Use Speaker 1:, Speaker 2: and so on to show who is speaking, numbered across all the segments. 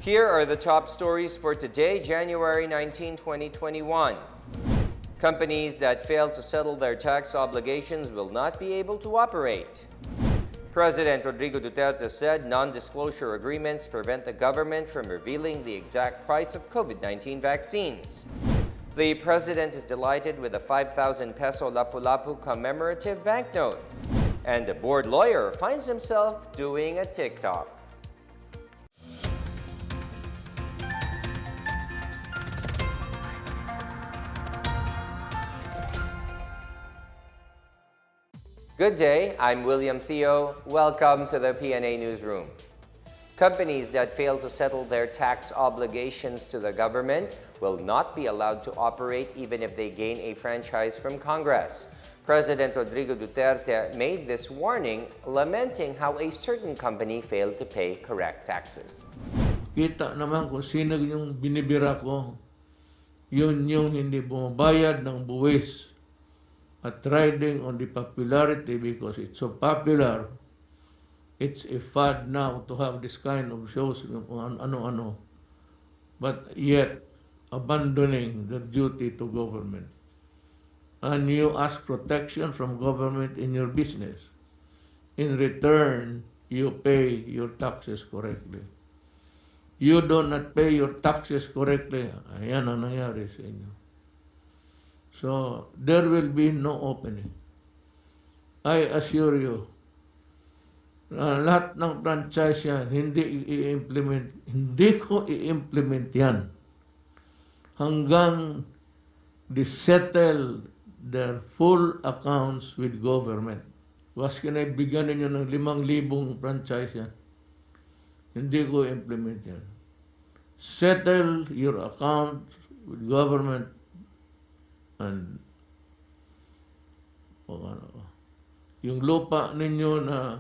Speaker 1: Here are the top stories for today, January 19, 2021. Companies that fail to settle their tax obligations will not be able to operate. President Rodrigo Duterte said non-disclosure agreements prevent the government from revealing the exact price of COVID-19 vaccines. The president is delighted with a 5,000 peso Lapu-Lapu commemorative banknote. And a bored lawyer finds himself doing a TikTok. Good day, I'm William Theo. Welcome to the PNA Newsroom. Companies that fail to settle their tax obligations to the government will not be allowed to operate even if they gain a franchise from Congress. President Rodrigo Duterte made this warning, lamenting how a certain company failed to pay correct taxes.
Speaker 2: Kita naman kung sino yung binibira ko, yun yung hindi bumabayad ng buwis at riding on the popularity because it's so popular. It's a fad now to have this kind of shows kung ano-ano, but yet abandoning the duty to government. And you ask protection from government in your business. In return, you pay your taxes correctly. You do not pay your taxes correctly, ayan ang nangyari sa inyo. So, there will be no opening. I assure you, lahat ng franchise yan, hindi ko i-implement yan hanggang settle their full accounts with government. Was kinaibigan ninyo ng 5,000 franchise yan. Hindi ko implement yan. Settle your account with government and yung lupa ninyo na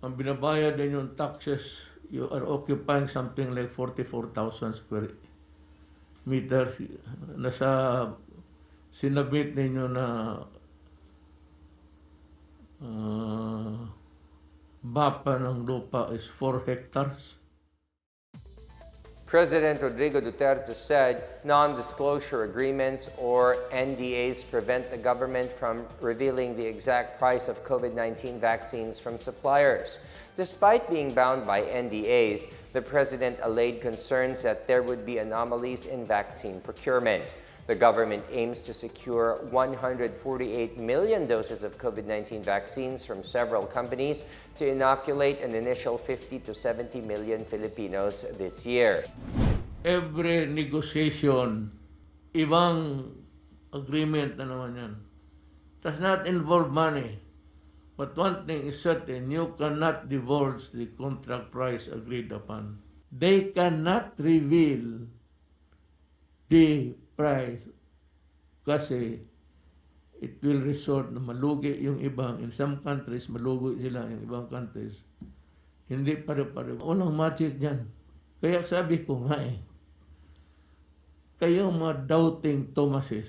Speaker 2: ang binabayad ninyong taxes, you are occupying something like 44,000 square meters. Nasa sinabit ninyo na bapa ng lupa is 4 hectares.
Speaker 1: President Rodrigo Duterte said non-disclosure agreements or NDAs prevent the government from revealing the exact price of COVID-19 vaccines from suppliers. Despite being bound by NDAs, the president allayed concerns that there would be anomalies in vaccine procurement. The government aims to secure 148 million doses of COVID-19 vaccines from several companies to inoculate an initial 50 to 70 million Filipinos this year.
Speaker 2: Every negotiation, ibang agreement na naman yan. Does not involve money. But one thing is certain, you cannot divulge the contract price agreed upon. They cannot reveal the price kasi it will resort na malugi yung ibang. In some countries, malugi sila. In ibang countries, hindi pare-pare. Walang magic dyan. Kaya sabi ko nga kayo mga doubting Thomases,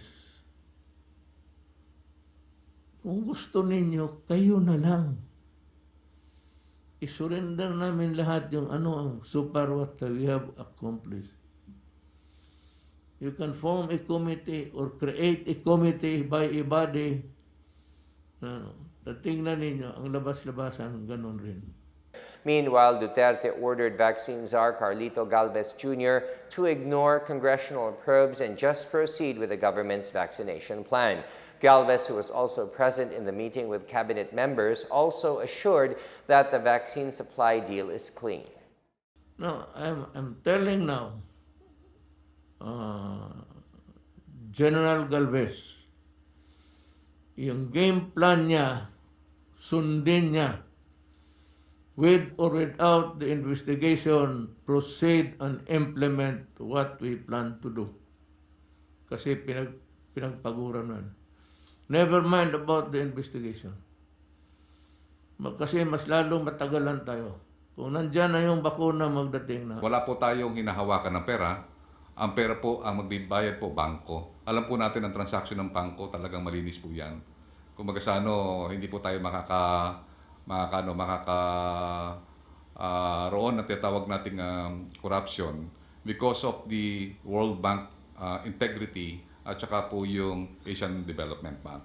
Speaker 2: kung gusto ninyo, kayo na lang. I-surrender namin lahat yung ang super what we have accomplished. You can form a committee or create a committee by a body. Tingnan ninyo, ang labas-labasan, ganun rin.
Speaker 1: Meanwhile, Duterte ordered vaccine czar Carlito Galvez Jr. to ignore congressional probes and just proceed with the government's vaccination plan. Galvez, who was also present in the meeting with cabinet members, also assured that the vaccine supply deal is clean.
Speaker 2: No, I'm telling now, General Galvez, yung game plan niya, sundin niya, with or without the investigation, proceed and implement what we plan to do. Kasi pinagpaguran nun. Never mind about the investigation. Kasi mas lalong matagalan tayo. Kung nandyan na yung bakuna magdating na.
Speaker 3: Wala po tayong hinahawakan ng pera. Ang pera po, ang magbibayad po, bangko. Alam po natin ang transaksyon ng bangko, talagang malinis po yan. Kung hindi po tayo roon na tinatawag nating corruption because of the World Bank integrity at saka po yung Asian Development Bank.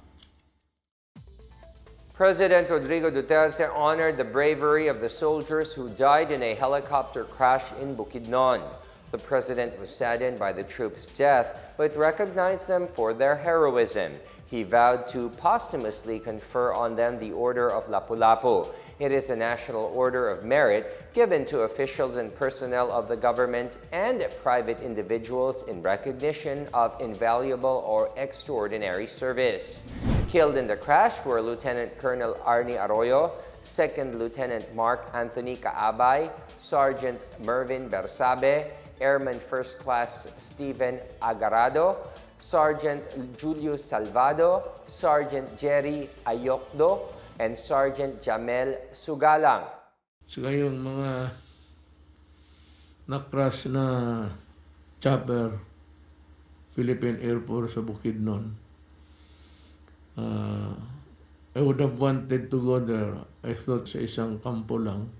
Speaker 1: President Rodrigo Duterte honored the bravery of the soldiers who died in a helicopter crash in Bukidnon. The president was saddened by the troops' death, but recognized them for their heroism. He vowed to posthumously confer on them the Order of Lapu-Lapu. It is a national order of merit given to officials and personnel of the government and private individuals in recognition of invaluable or extraordinary service. Killed in the crash were Lieutenant Colonel Arnie Arroyo, Second Lieutenant Mark Anthony Caabay, Sergeant Mervin Bersabe, Airman First Class Stephen Agarado, Sergeant Julius Salvado, Sergeant Jerry Ayokdo, and Sergeant Jamel Sugalang.
Speaker 2: Saka yung mga na-crash na chopper, Philippine Air Force sa Bukidnon. I would have wanted to go there. I thought sa isang kampo lang.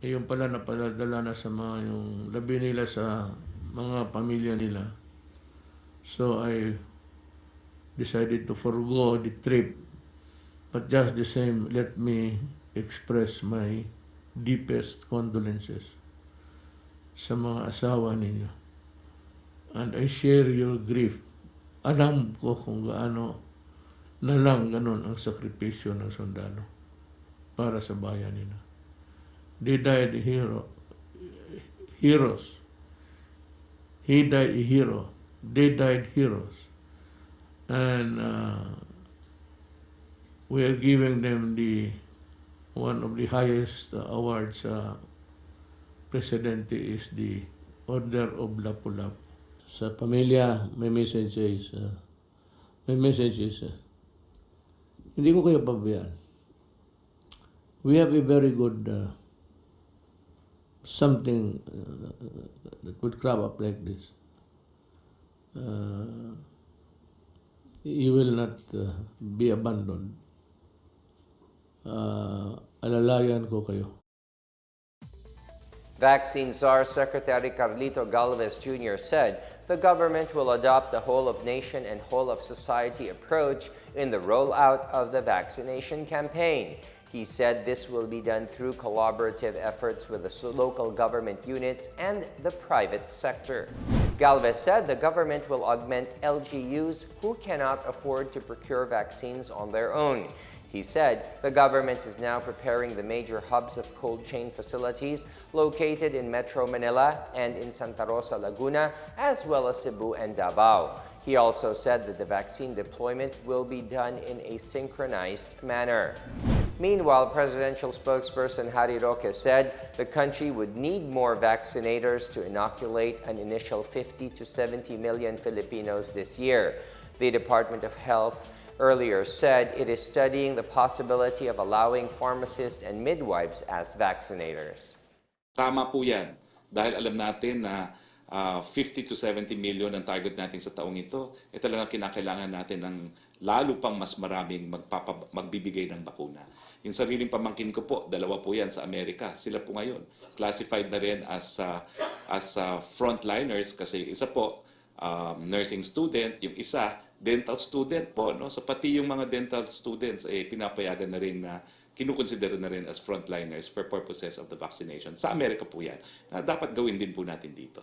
Speaker 2: Yung pala napadala na sa mga yung labi nila sa mga pamilya nila. So I decided to forgo the trip. But just the same, let me express my deepest condolences sa mga asawa ninyo. And I share your grief. Alam ko kung gaano na lang ganun ang sakripisyo ng sundalo para sa bayan nila. They died heroes. He died a hero. They died heroes. And we are giving them one of the highest awards. Presidente is the Order of Lapu-Lapu. Sa pamilya, my message is, hindi ko kayo pabayaan. We have a very good something that would crop up like this. You will not be abandoned. Alalayan ko kayo.
Speaker 1: Vaccine Czar Secretary Carlito Galvez Jr. said the government will adopt the whole-of-nation and whole-of-society approach in the rollout of the vaccination campaign. He said this will be done through collaborative efforts with the local government units and the private sector. Galvez said the government will augment LGUs who cannot afford to procure vaccines on their own. He said the government is now preparing the major hubs of cold chain facilities located in Metro Manila and in Santa Rosa, Laguna, as well as Cebu and Davao. He also said that the vaccine deployment will be done in a synchronized manner. Meanwhile, presidential spokesperson Harry Roque said the country would need more vaccinators to inoculate an initial 50 to 70 million Filipinos this year. The Department of Health earlier said it is studying the possibility of allowing pharmacists and midwives as vaccinators.
Speaker 4: Tama po yan dahil alam natin na 50 to 70 million ang target natin sa taong ito. Talagang kinakailangan natin ng lalo pang mas maraming magbibigay ng bakuna. Yung sariling pamangkin ko po, 2 po yan sa Amerika. Sila po ngayon classified na rin as frontliners kasi isa po nursing student, yung isa dental student po, no? So pati yung mga dental students pinapayagan na rin na kinukonsidera na rin as frontliners for purposes of the vaccination. Sa Amerika po yan, na dapat gawin din po natin dito.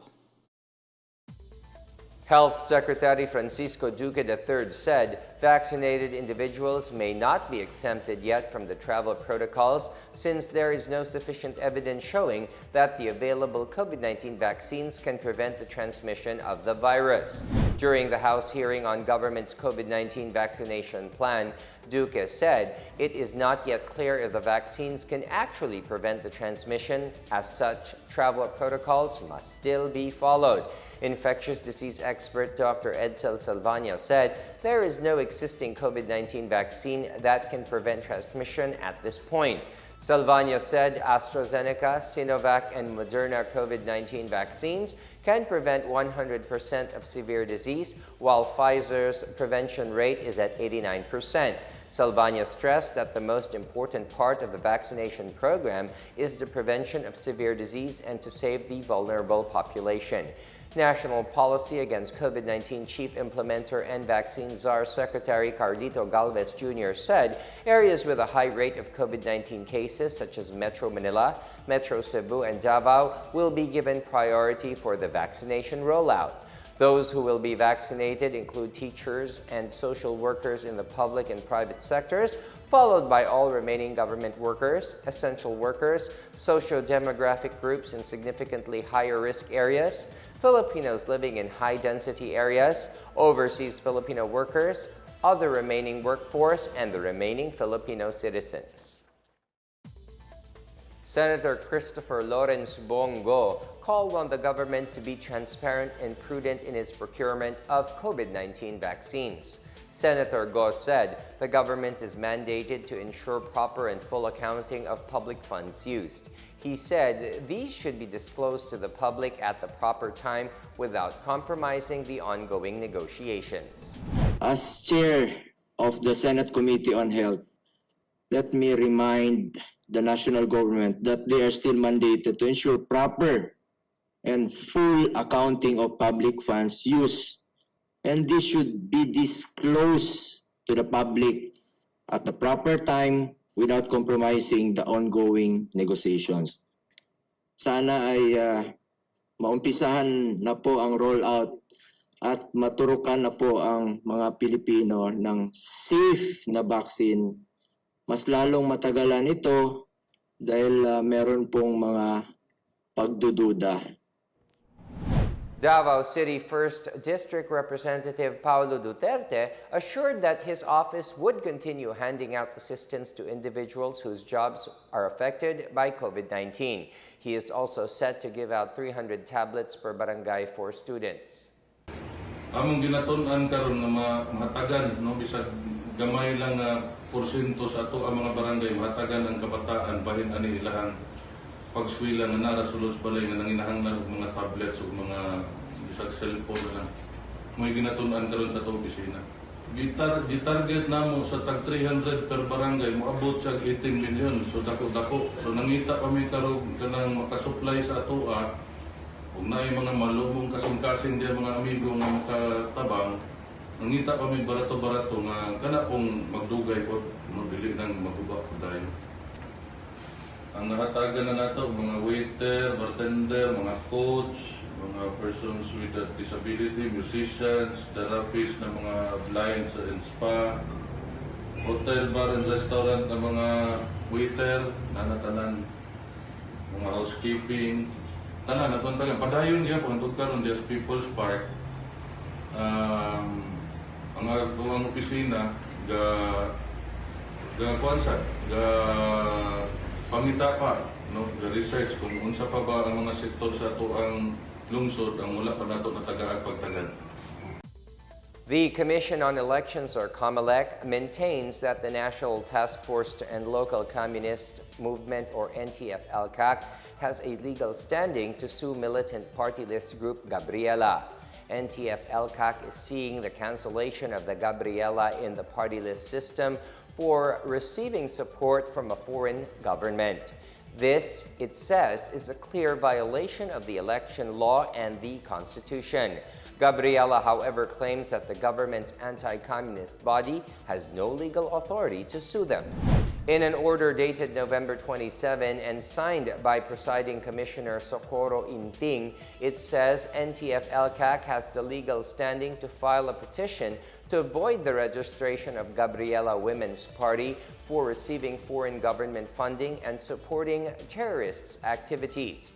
Speaker 1: Health Secretary Francisco Duque III said vaccinated individuals may not be exempted yet from the travel protocols since there is no sufficient evidence showing that the available COVID-19 vaccines can prevent the transmission of the virus. During the House hearing on government's COVID-19 vaccination plan, Duque said it is not yet clear if the vaccines can actually prevent the transmission. As such, travel protocols must still be followed. Infectious disease expert Dr. Edsel Salvania said there is no existing COVID-19 vaccine that can prevent transmission at this point. Salvania said AstraZeneca, Sinovac, and Moderna COVID-19 vaccines can prevent 100% of severe disease, while Pfizer's prevention rate is at 89%. Salvaña stressed that the most important part of the vaccination program is the prevention of severe disease and to save the vulnerable population. National Policy Against COVID-19 Chief Implementer and Vaccine Czar Secretary Cardito Galvez Jr. said areas with a high rate of COVID-19 cases such as Metro Manila, Metro Cebu, and Davao will be given priority for the vaccination rollout. Those who will be vaccinated include teachers and social workers in the public and private sectors, followed by all remaining government workers, essential workers, socio-demographic groups in significantly higher risk areas, Filipinos living in high-density areas, overseas Filipino workers, other remaining workforce, and the remaining Filipino citizens. Senator Christopher Lawrence Bongo called on the government to be transparent and prudent in its procurement of COVID-19 vaccines. Senator Go said the government is mandated to ensure proper and full accounting of public funds used. He said these should be disclosed to the public at the proper time without compromising the ongoing negotiations.
Speaker 5: As chair of the Senate Committee on Health, let me remind the national government that they are still mandated to ensure proper and full accounting of public funds used. And this should be disclosed to the public at the proper time without compromising the ongoing negotiations. Sana ay maumpisahan na po ang rollout at maturukan na po ang mga Pilipino ng safe na vaccine. Mas lalong matagalan ito dahil meron pong mga pagdududa.
Speaker 1: Davao City 1st District Representative Paulo Duterte assured that his office would continue handing out assistance to individuals whose jobs are affected by COVID-19. He is also set to give out 300 tablets per barangay for students.
Speaker 2: Among ginatun-an karon nga mahatagan no bisag gamay lang nga porsyento sa ato ang mga barangay mahatagan ang kabataan bahin ani ilahang pagswila nga nara sulod balay nga nanginahanglan og mga tablets ug mga bisag cellphone lang. May ginatun-an karon sa ato opisina. Gitarget namo sa tag 300 per barangay moabot sa 18 million, so dako-dako. So nangita kami karon kanang makasupply sa ato kung na mga malumong kasing-kasing diya mga amigo nga makatabang, nangita kami barato-barato nga kana pong magdugay po, dili nang maguba po tayo. Ang nahatagan na nato, mga waiter, bartender, mga coach, mga persons with a disability, musicians, therapists na mga blind and spa, hotel, bar, and restaurant na mga waiter, nanatanan, mga housekeeping, tanan na lang padayon niya kung karon diya sa People's Park. Ang agawang opisina ga kwansa ga pangita pa no ga research kung unsa pa ba ang mga sektor sa ato ang lungsod ang wala pa nato natagaag pagtagad.
Speaker 1: The Commission on Elections, or COMELEC, maintains that the National Task Force to End Local Communist Movement, or NTF-ELCAC, has a legal standing to sue militant party list group Gabriela. NTF-ELCAC is seeking the cancellation of the Gabriela in the party list system for receiving support from a foreign government. This, it says, is a clear violation of the election law and the Constitution. Gabriela, however, claims that the government's anti-communist body has no legal authority to sue them. In an order dated November 27 and signed by Presiding Commissioner Socorro Inting, it says NTF-ELCAC has the legal standing to file a petition to void the registration of Gabriela Women's Party for receiving foreign government funding and supporting terrorists' activities.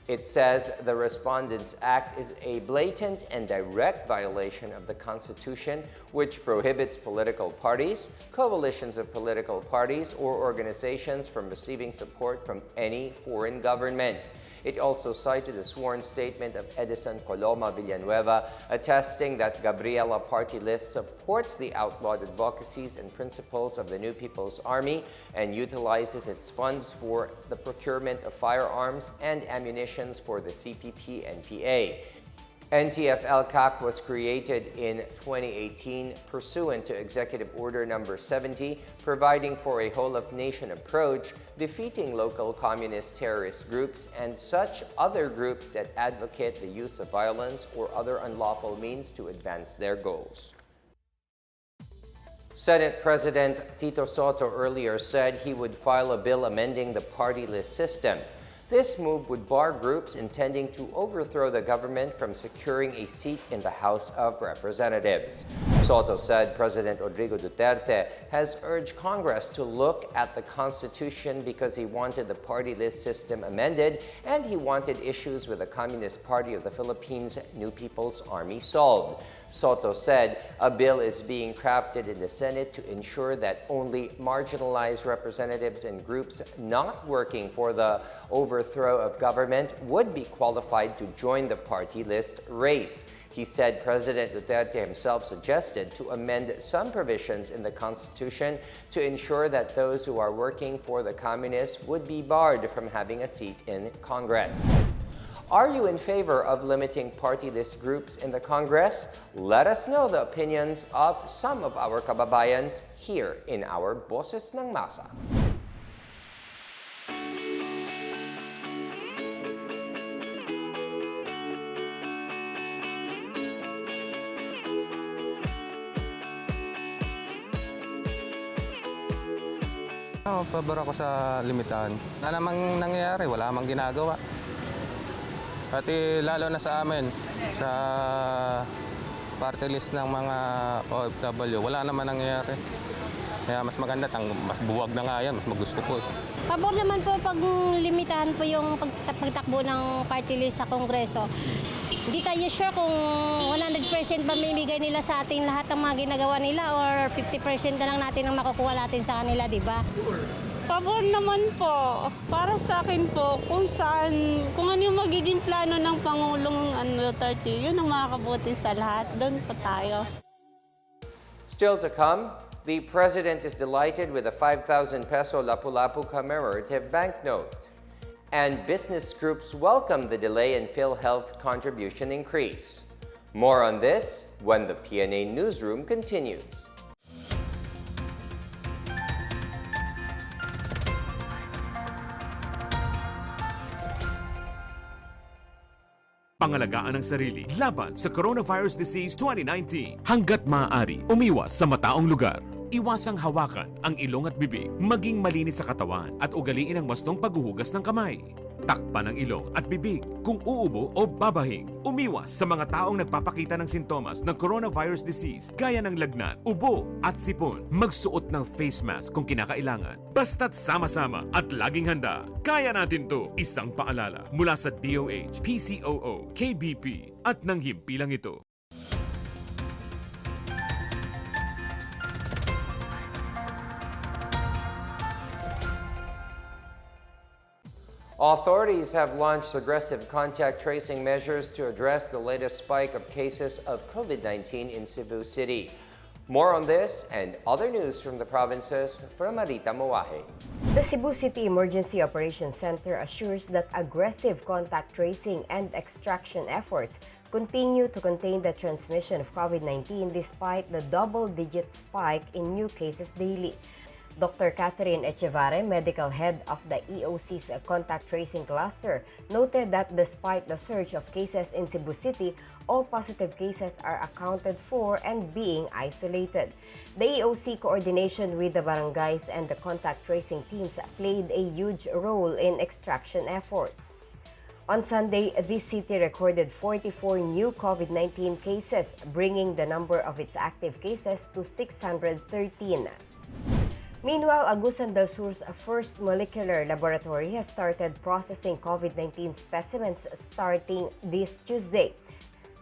Speaker 1: It says the Respondents Act is a blatant and direct violation of the Constitution, which prohibits political parties, coalitions of political parties, or organizations from receiving support from any foreign government. It also cited a sworn statement of Edison Coloma Villanueva attesting that Gabriela party list supports the outlawed advocacies and principles of the New People's Army and utilizes its funds for the procurement of firearms and ammunition for the CPP-NPA. NTF-LCAC was created in 2018 pursuant to Executive Order Number 70, providing for a whole-of-nation approach, defeating local communist terrorist groups and such other groups that advocate the use of violence or other unlawful means to advance their goals. Senate President Tito Soto earlier said he would file a bill amending the party list system. This move would bar groups intending to overthrow the government from securing a seat in the House of Representatives. Soto said President Rodrigo Duterte has urged Congress to look at the Constitution because he wanted the party list system amended and he wanted issues with the Communist Party of the Philippines, New People's Army solved. Soto said a bill is being crafted in the Senate to ensure that only marginalized representatives and groups not working for the overthrow of government would be qualified to join the party list race. He said President Duterte himself suggested to amend some provisions in the Constitution to ensure that those who are working for the communists would be barred from having a seat in Congress. Are you in favor of limiting party list groups in the Congress? Let us know the opinions of some of our kababayans here in our Boses ng Masa.
Speaker 6: Pabor ako sa limitahan. Wala namang nangyayari, wala namang ginagawa. Pati lalo na sa amin, sa party list ng mga OFW, wala naman nangyayari. Kaya mas maganda, mas buwag na nga yan, mas magusto ko.
Speaker 7: Pabor naman po pag limitahan po yung pagtakbo ng party list sa Kongreso. Hindi tayo sure kung 100% ba mamimigay nila sa atin lahat ng mga ginagawa nila or 50% na lang natin ang makukuha natin sa kanila, di ba?
Speaker 8: Pabor naman po. Para sa akin po, kung ano yung magiging plano ng Pangulong Duterte, yun ang makakabuti sa lahat. Doon po tayo.
Speaker 1: Still to come, the President is delighted with a 5,000 peso Lapu-Lapu commemorative banknote. And business groups welcome the delay in PhilHealth contribution increase. More on this when the PNA Newsroom continues.
Speaker 9: Pangalagaan ang sarili laban sa Coronavirus Disease 2019. Hanggat maaari, umiwas sa mataong lugar. Iwasang hawakan ang ilong at bibig, maging malinis sa katawan at ugaliin ang wastong paghuhugas ng kamay. Takpan ang ilong at bibig kung uubo o babahing. Umiwas sa mga taong nagpapakita ng sintomas ng coronavirus disease gaya ng lagnat, ubo at sipon. Magsuot ng face mask kung kinakailangan. Basta't sama-sama at laging handa. Kaya natin to. Isang paalala mula sa DOH, PCOO, KBP at ng himpilang ito.
Speaker 1: Authorities have launched aggressive contact tracing measures to address the latest spike of cases of COVID-19 in Cebu City. More on this and other news from the provinces from Marita Moahe.
Speaker 10: The Cebu City Emergency Operations Center assures that aggressive contact tracing and extraction efforts continue to contain the transmission of COVID-19 despite the double-digit spike in new cases daily. Dr. Catherine Echevarre, medical head of the EOC's contact tracing cluster, noted that despite the surge of cases in Cebu City, all positive cases are accounted for and being isolated. The EOC coordination with the barangays and the contact tracing teams played a huge role in extraction efforts. On Sunday, this city recorded 44 new COVID-19 cases, bringing the number of its active cases to 613. Meanwhile, Agusan del Sur's first molecular laboratory has started processing COVID-19 specimens starting this Tuesday.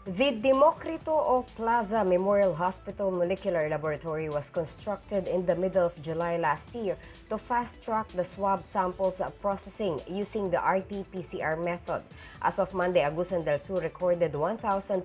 Speaker 10: The Demokrito o Plaza Memorial Hospital Molecular Laboratory was constructed in the middle of July last year to fast-track the swab samples processing using the RT-PCR method. As of Monday, Agusan del Sur recorded 1,240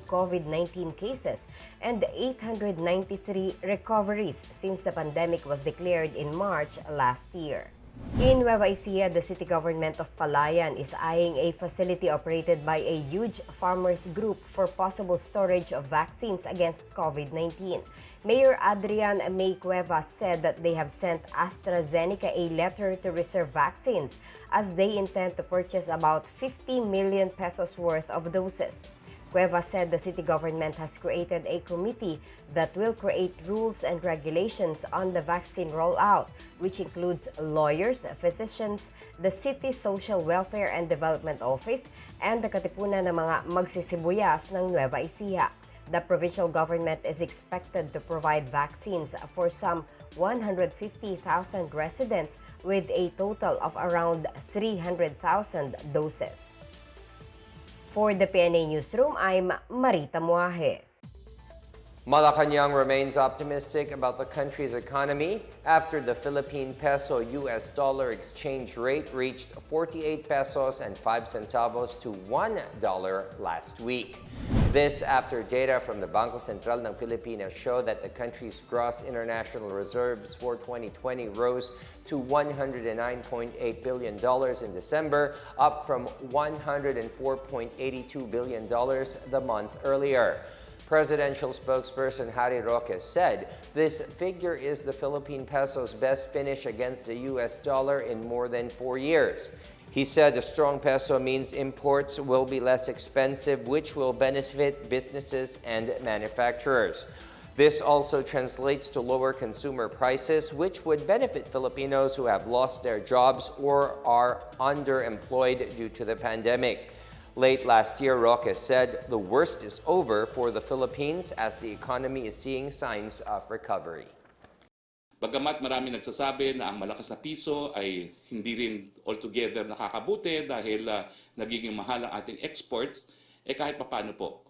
Speaker 10: COVID-19 cases and 893 recoveries since the pandemic was declared in March last year. In Nueva Ecija, the city government of Palayan is eyeing a facility operated by a huge farmers group for possible storage of vaccines against COVID-19. Mayor Adrian May Cuevas said that they have sent AstraZeneca a letter to reserve vaccines as they intend to purchase about 50 million pesos worth of doses. Cuevas said the city government has created a committee that will create rules and regulations on the vaccine rollout, which includes lawyers, physicians, the City Social Welfare and Development Office, and the Katipunan ng mga magsisibuyas ng Nueva Ecija. The provincial government is expected to provide vaccines for some 150,000 residents with a total of around 300,000 doses. For the PNA Newsroom, I'm Marita Muaje.
Speaker 1: Malacañang remains optimistic about the country's economy after the Philippine peso-US dollar exchange rate reached 48 pesos and 5 centavos to $1 last week. This after data from the Bangko Sentral ng Pilipinas show that the country's gross international reserves for 2020 rose to $109.8 billion in December, up from $104.82 billion the month earlier. Presidential spokesperson Harry Roque said this figure is the Philippine peso's best finish against the US dollar in more than 4 years. He said the strong peso means imports will be less expensive, which will benefit businesses and manufacturers. This also translates to lower consumer prices, which would benefit Filipinos who have lost their jobs or are underemployed due to the pandemic. Late last year, Roque said the worst is over for the Philippines as the economy is seeing signs of recovery.
Speaker 4: Bagamat marami nagsasabi na ang malakas na piso ay hindi rin altogether nakakabuti dahil nagiging mahal ang ating exports, kahit papano po.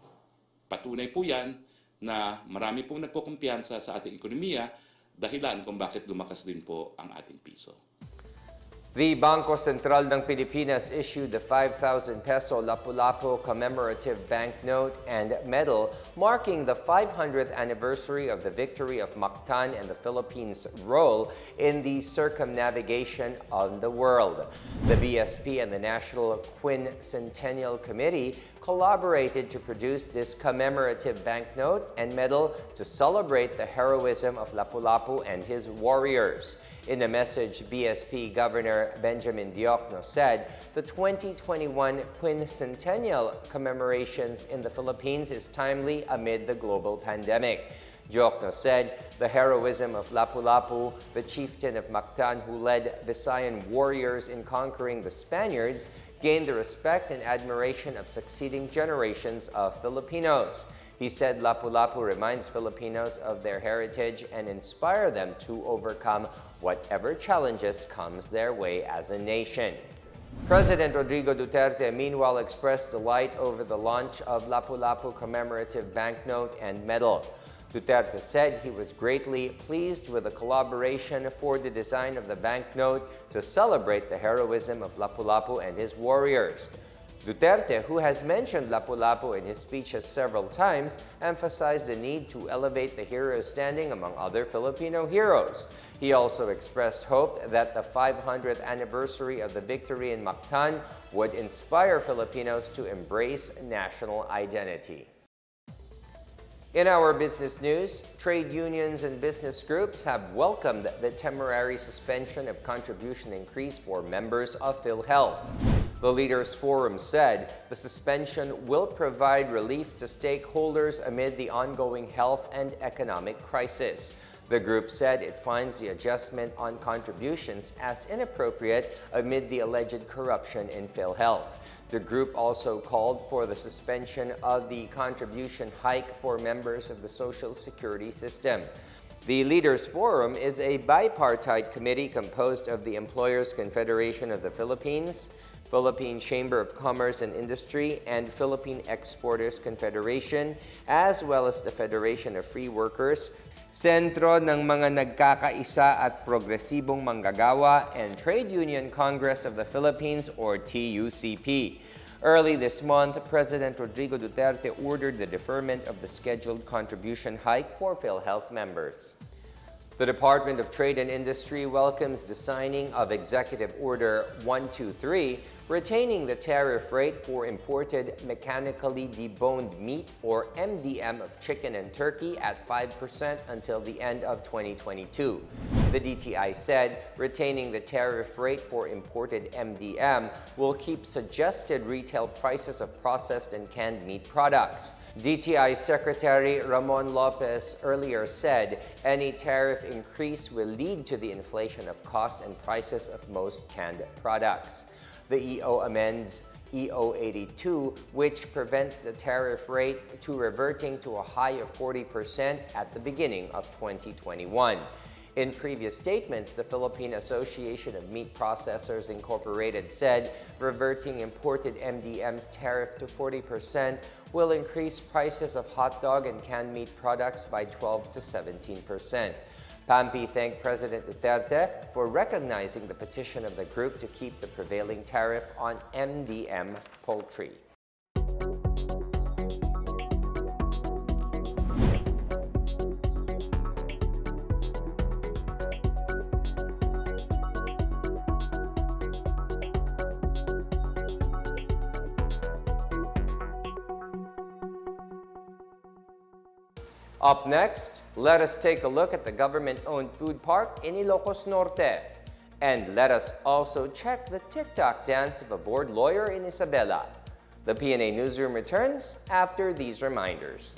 Speaker 4: Patunay po yan na marami pong nagkukumpiyansa sa ating ekonomiya dahilan kung bakit lumakas din po ang ating piso.
Speaker 1: The Bangko Sentral ng Pilipinas issued the 5,000 peso Lapu-Lapu commemorative banknote and medal marking the 500th anniversary of the victory of Mactan and the Philippines' role in the circumnavigation of the world. The BSP and the National Quincentennial Committee collaborated to produce this commemorative banknote and medal to celebrate the heroism of Lapu-Lapu and his warriors. In a message, BSP Governor Benjamin Diokno said the 2021 quincentennial commemorations in the Philippines is timely amid the global pandemic. Diokno said the heroism of Lapu-Lapu, the chieftain of Mactan who led Visayan warriors in conquering the Spaniards, gained the respect and admiration of succeeding generations of Filipinos. He said Lapu-Lapu reminds Filipinos of their heritage and inspire them to overcome whatever challenges comes their way as a nation. President Rodrigo Duterte meanwhile expressed delight over the launch of Lapu-Lapu commemorative banknote and medal. Duterte said he was greatly pleased with the collaboration for the design of the banknote to celebrate the heroism of Lapu-Lapu and his warriors. Duterte, who has mentioned Lapu-Lapu in his speeches several times, emphasized the need to elevate the hero's standing among other Filipino heroes. He also expressed hope that the 500th anniversary of the victory in Mactan would inspire Filipinos to embrace national identity. In our business news, trade unions and business groups have welcomed the temporary suspension of contribution increase for members of PhilHealth. The Leaders Forum said the suspension will provide relief to stakeholders amid the ongoing health and economic crisis. The group said it finds the adjustment on contributions as inappropriate amid the alleged corruption in PhilHealth. The group also called for the suspension of the contribution hike for members of the Social Security system. The Leaders Forum is a bipartite committee composed of the Employers Confederation of the Philippines, Philippine Chamber of Commerce and Industry, and Philippine Exporters Confederation, as well as the Federation of Free Workers, Sentro ng mga Nagkakaisa at Progresibong Manggagawa, and Trade Union Congress of the Philippines, or TUCP. Early this month, President Rodrigo Duterte ordered the deferment of the scheduled contribution hike for PhilHealth members. The Department of Trade and Industry welcomes the signing of Executive Order 123, retaining the tariff rate for imported mechanically deboned meat, or MDM, of chicken and turkey at 5% until the end of 2022. The DTI said retaining the tariff rate for imported MDM will keep suggested retail prices of processed and canned meat products. DTI Secretary Ramon Lopez earlier said any tariff increase will lead to the inflation of costs and prices of most canned products. The EO amends EO 82, which prevents the tariff rate to reverting to a high of 40% at the beginning of 2021. In previous statements, the Philippine Association of Meat Processors Incorporated said reverting imported MDM's tariff to 40% will increase prices of hot dog and canned meat products by 12 to 17%. PAMPI thanked President Duterte for recognizing the petition of the group to keep the prevailing tariff on MDM poultry. Up next, let us take a look at the government-owned food park in Ilocos Norte. And let us also check the TikTok dance of a bored lawyer in Isabela. The PNA Newsroom returns after these reminders.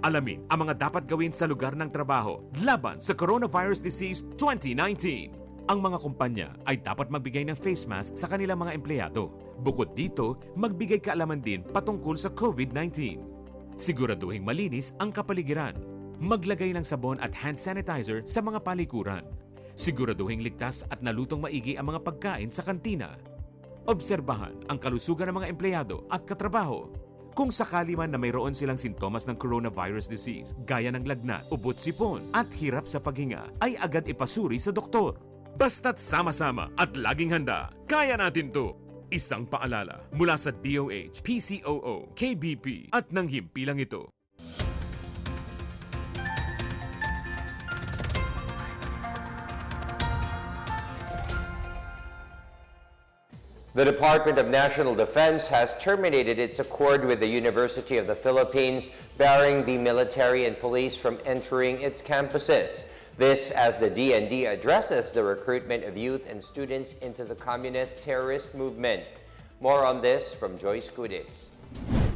Speaker 9: Alamin ang mga dapat gawin sa lugar ng trabaho laban sa coronavirus disease 2019. Ang mga kumpanya ay dapat magbigay ng face mask sa kanilang mga empleyado. Bukod dito, magbigay kaalaman din patungkol sa COVID-19. Siguraduhin malinis ang kapaligiran. Maglagay ng sabon at hand sanitizer sa mga palikuran. Siguraduhin ligtas at nalutong maigi ang mga pagkain sa kantina. Obserbahan ang kalusugan ng mga empleyado at katrabaho. Kung sakali man na mayroon silang sintomas ng coronavirus disease, gaya ng lagnat, ubot sipon at hirap sa paghinga, ay agad ipasuri sa doktor. Basta't sama-sama at laging handa, kaya natin to! Isang paalala mula sa DOH, PCOO, KBP at ng himpilang ito.
Speaker 1: The Department of National Defense has terminated its accord with the University of the Philippines, barring the military and police from entering its campuses. This as the DND addresses the recruitment of youth and students into the communist terrorist movement. More on this from Joyce Cudis.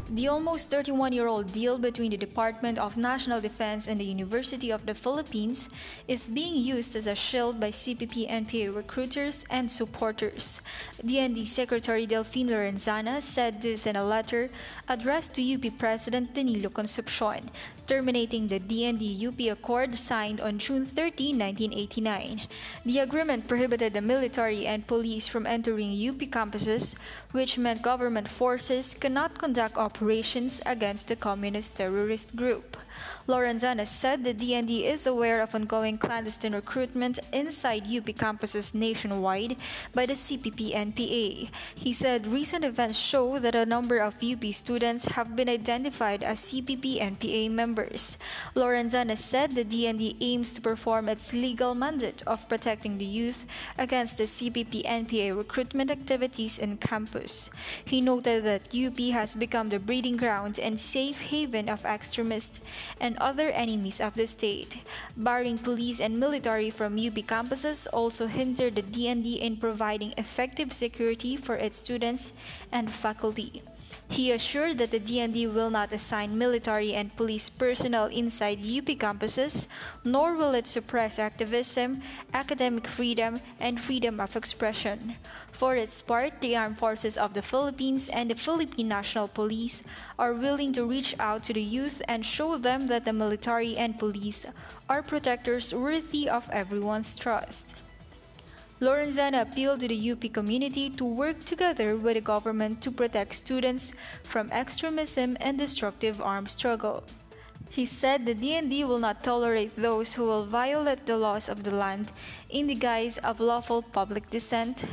Speaker 11: The almost 31-year-old deal between the Department of National Defense and the University of the Philippines is being used as a shield by CPP-NPA recruiters and supporters. DND Secretary Delphine Lorenzana said this in a letter addressed to UP President Danilo Concepcion, terminating the DND-UP Accord signed on June 30, 1989. The agreement prohibited the military and police from entering UP campuses, which meant government forces cannot conduct operations against the communist terrorist group. Lorenzana said the DND is aware of ongoing clandestine recruitment inside UP campuses nationwide by the CPP-NPA. He said recent events show that a number of UP students have been identified as CPP-NPA members. Lorenzana said the DND aims to perform its legal mandate of protecting the youth against the CPP-NPA recruitment activities in campus. He noted that UP has become the breeding ground and safe haven of extremists and other enemies of the state. Barring police and military from UP campuses also hindered the DND in providing effective security for its students and faculty. He assured that the DND will not assign military and police personnel inside UP campuses, nor will it suppress activism, academic freedom, and freedom of expression. For its part, the Armed Forces of the Philippines and the Philippine National Police are willing to reach out to the youth and show them that the military and police are protectors worthy of everyone's trust. Lorenzana appealed to the UP community to work together with the government to protect students from extremism and destructive armed struggle. He said the DND will not tolerate those who will violate the laws of the land in the guise of lawful public dissent,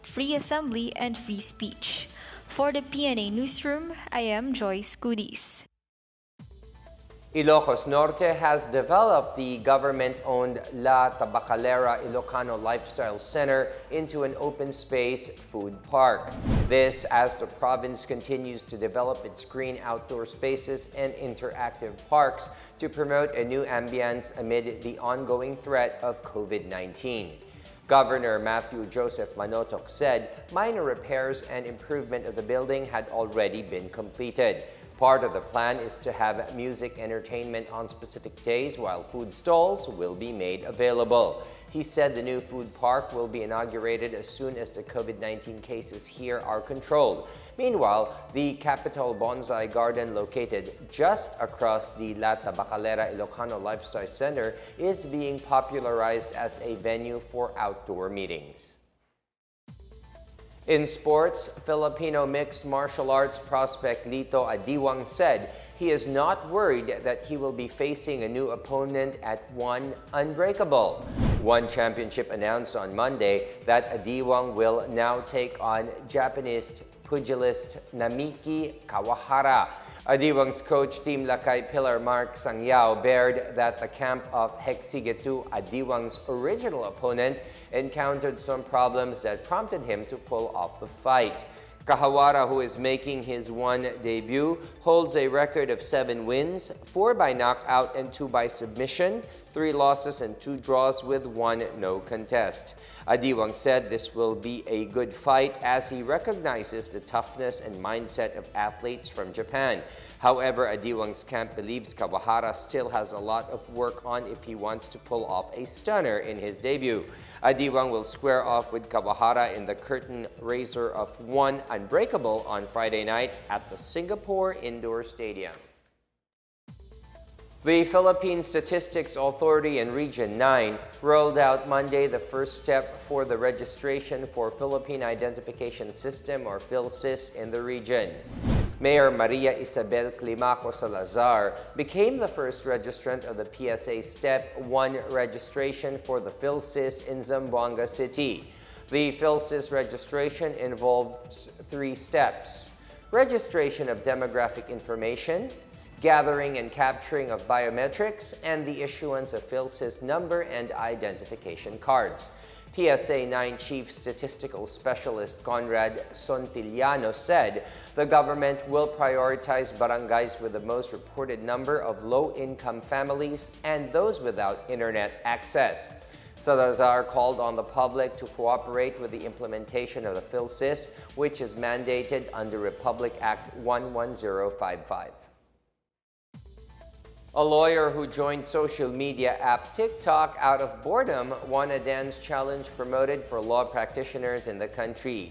Speaker 11: free assembly, and free speech. For the PNA Newsroom, I am Joyce Cudis.
Speaker 1: Ilocos Norte has developed the government-owned La Tabacalera Ilocano Lifestyle Center into an open-space food park. This as the province continues to develop its green outdoor spaces and interactive parks to promote a new ambience amid the ongoing threat of COVID-19. Governor Matthew Joseph Manotoc said minor repairs and improvement of the building had already been completed. Part of the plan is to have music entertainment on specific days while food stalls will be made available. He said the new food park will be inaugurated as soon as the COVID-19 cases here are controlled. Meanwhile, the Capital Bonsai Garden located just across the La Tabacalera Ilocano Lifestyle Center is being popularized as a venue for outdoor meetings. In sports, Filipino mixed martial arts prospect Lito Adiwang said he is not worried that he will be facing a new opponent at One Unbreakable. One Championship announced on Monday that Adiwang will now take on Japanese pugilist Namiki Kawahara. Adiwang's coach Team Lakay pillar Mark Sangyao bared that the camp of Hexigetu, Adiwang's original opponent, encountered some problems that prompted him to pull off the fight. Kawahara, who is making his One debut, holds a record of 7 wins, 4 by knockout and 2 by submission, 3 losses and 2 draws with 1 no contest. Adiwang said this will be a good fight as he recognizes the toughness and mindset of athletes from Japan. However, Adiwang's camp believes Kawahara still has a lot of work on if he wants to pull off a stunner in his debut. Adiwang will square off with Kawahara in the curtain raiser of One Unbreakable on Friday night at the Singapore Indoor Stadium. The Philippine Statistics Authority in Region 9 rolled out Monday the first step for the registration for Philippine Identification System or PhilSys in the region. Mayor Maria Isabel Climaco Salazar became the first registrant of the PSA Step 1 registration for the PhilSys in Zamboanga City. The PhilSys registration involves 3 steps: registration of demographic information, gathering and capturing of biometrics, and the issuance of PhilSys number and identification cards. PSA 9 Chief Statistical Specialist Conrad Sontiliano said the government will prioritize barangays with the most reported number of low-income families and those without internet access. Salazar called on the public to cooperate with the implementation of the PhilSys, which is mandated under Republic Act 11055. A lawyer who joined social media app TikTok out of boredom won a dance challenge promoted for law practitioners in the country.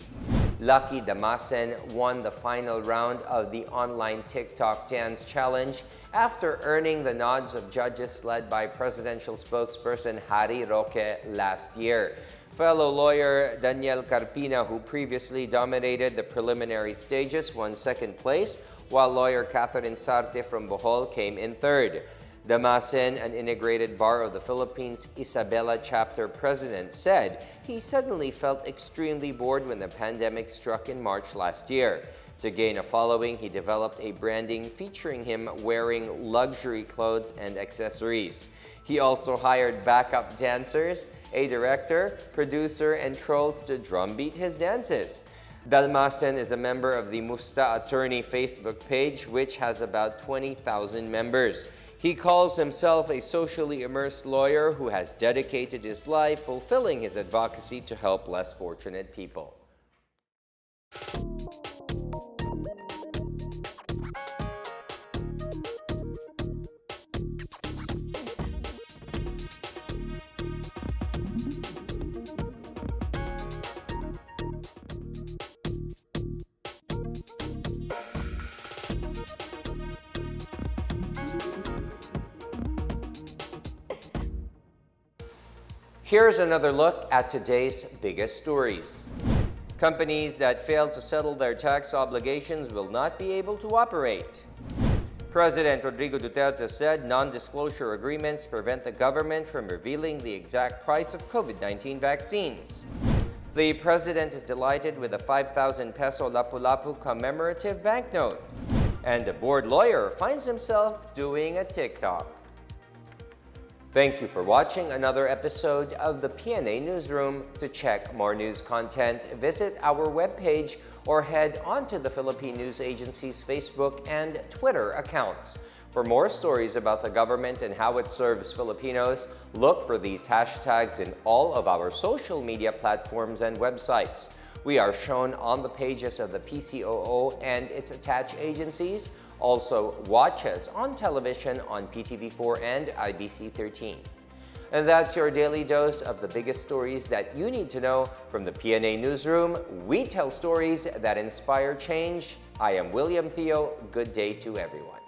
Speaker 1: Lucky Damasen won the final round of the online TikTok dance challenge after earning the nods of judges led by presidential spokesperson Harry Roque last year. Fellow lawyer Daniel Carpina, who previously dominated the preliminary stages, won second place, while lawyer Catherine Sarte from Bohol came in third. Damasen, an integrated bar of the Philippines Isabela chapter president, said he suddenly felt extremely bored when the pandemic struck in March last year. To gain a following, he developed a branding featuring him wearing luxury clothes and accessories. He also hired backup dancers, a director, producer, and trolls to drumbeat his dances. Dalmasen is a member of the Musta Attorney Facebook page, which has about 20,000 members. He calls himself a socially immersed lawyer who has dedicated his life fulfilling his advocacy to help less fortunate people. Here's another look at today's biggest stories. Companies that fail to settle their tax obligations will not be able to operate. President Rodrigo Duterte said non-disclosure agreements prevent the government from revealing the exact price of COVID-19 vaccines. The president is delighted with a 5,000 peso Lapu-Lapu commemorative banknote. And a bored lawyer finds himself doing a TikTok. Thank you for watching another episode of the PNA Newsroom. To check more news content, visit our webpage or head onto the Philippine News Agency's Facebook and Twitter accounts. For more stories about the government and how it serves Filipinos, look for these hashtags in all of our social media platforms and websites. We are shown on the pages of the PCOO and its attached agencies. Also, watch us on television on PTV4 and IBC 13. And that's your daily dose of the biggest stories that you need to know from the PNA Newsroom. We tell stories that inspire change. I am William Theo. Good day to everyone.